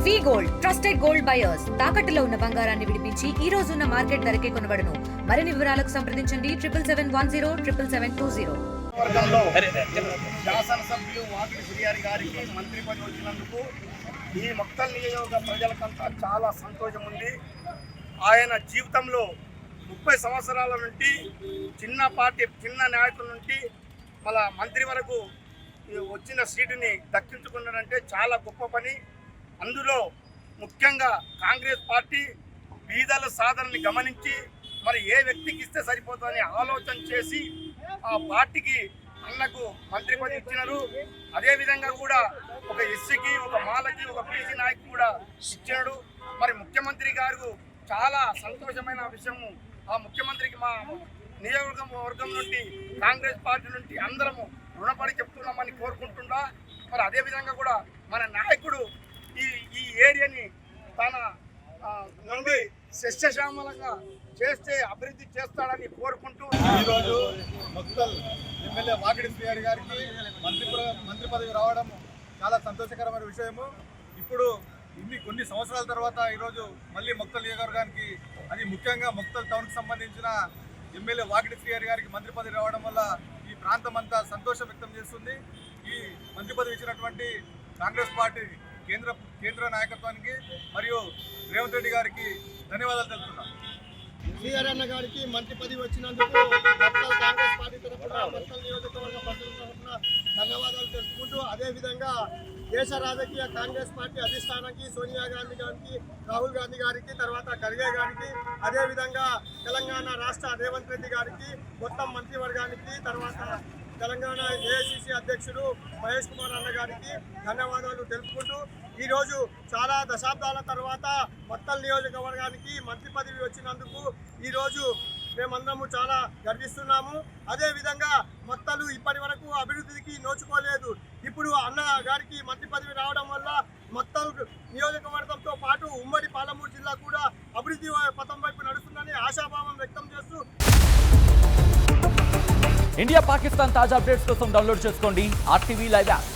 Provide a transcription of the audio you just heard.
వి gold trusted gold buyers తాకట్టులో ఉన్న బంగారాన్ని విడిపించి ఈ రోజు ఉన్న మార్కెట్ ధరకే కొనబడును. మరిన్ని వివరాలకు సంప్రదించండి 77107720. వర్గంలో శాసనసభ్యులు వాకిలి శ్రీహరి గారికి మంత్రి పదవి వచ్చినందుకు ఈ మొత్తం నియోజక ప్రజలకంతా చాలా సంతోషం ఉంది. ఆయన జీవితంలో 30 సంవత్సరాల నుండి చిన్న నాయకుల నుండి మళ్ళా మంత్రి వరకు వచ్చిన సీటుని దక్కించుకున్నారంటే చాలా గొప్ప పని. అందులో ముఖ్యంగా కాంగ్రెస్ పార్టీ బీదల సాధనని గమనించి మరి ఏ వ్యక్తికి ఇస్తే సరిపోతుందని ఆలోచన చేసి ఆ పార్టీకి అన్నకు మంత్రి పదవి ఇచ్చినారు. అదేవిధంగా కూడా ఒక ఎస్సీకి, ఒక మాలకి, ఒక బీసీ నాయకు కూడా ఇచ్చినాడు. మరి ముఖ్యమంత్రి గారు చాలా సంతోషమైన విషయము. ఆ ముఖ్యమంత్రికి మా నియోజకవర్గం నుండి కాంగ్రెస్ పార్టీ నుండి అందరము రుణపడి చెప్తున్నామని కోరుకుంటుండా. మరి అదేవిధంగా కూడా మన నాయకుడు ఈ ఏరియాని తన నుండి సస్యశ్యామలంగా చేస్తే అభివృద్ధి చేస్తాడని కోరుకుంటూ ఈరోజు మొత్తం ఎమ్మెల్యే వాకిడి శ్రీహరి గారికి మంత్రి పదవి రావడం చాలా సంతోషకరమైన విషయము. ఇప్పుడు కొన్ని సంవత్సరాల తర్వాత ఈరోజు మళ్ళీ మొక్తల్ నియోజకవర్గానికి, అది ముఖ్యంగా మొక్తల్ టౌన్కి సంబంధించిన ఎమ్మెల్యే వాకిడి శ్రీహరి గారికి మంత్రి పదవి రావడం వల్ల ఈ ప్రాంతం అంతా సంతోషం వ్యక్తం చేస్తుంది. ఈ మంత్రి పదవి ఇచ్చినటువంటి కాంగ్రెస్ పార్టీ కేంద్ర నాయకత్వానికి మరియు రేవంత్ రెడ్డి గారికి ధన్యవాదాలు తెలుపుతున్నాను. శ్రీహరి అన్న గారికి మంత్రి పదవి వచ్చినందుకు కాంగ్రెస్ పార్టీ తరఫున మొత్తం నియోజకవర్గ ప్రజల తరఫున ధన్యవాదాలు తెలుపుకుంటూ, అదేవిధంగా దేశ రాజకీయ కాంగ్రెస్ పార్టీ అధిష్టానానికి సోనియా గాంధీ గారికి, రాహుల్ గాంధీ గారికి, తర్వాత ఖర్గే గారికి, అదేవిధంగా తెలంగాణ రాష్ట్ర రేవంత్ రెడ్డి గారికి, మొత్తం మంత్రివర్గానికి, తర్వాత తెలంగాణ ఏఐసిసి అధ్యక్షుడు మహేష్ కుమార్ అన్న గారికి ధన్యవాదాలు తెలుపుకుంటూ, ఈరోజు చాలా దశాబ్దాల తర్వాత మత్తల్ నియోజకవర్గానికి మంత్రి పదవి వచ్చినందుకు ఈరోజు మేమందరము చాలా గర్విస్తున్నాము. అదేవిధంగా మత్తలు ఇప్పటి వరకు అభివృద్ధికి నోచుకోలేదు. ఇప్పుడు అన్న గారికి మంత్రి పదవి రావడం వల్ల మత్తల్ నియోజకవర్గంతో పాటు ఉమ్మడి పాలమూరు జిల్లా కూడా అభివృద్ధి పథం వైపు నడుస్తుందని ఆశాభావం వ్యక్తం చేస్తూ ఇండియా పాకిస్తాన్ తాజా అప్డేట్స్ కోసం డౌన్లోడ్ చేసుకోండి RTV లైవ్ యాప్.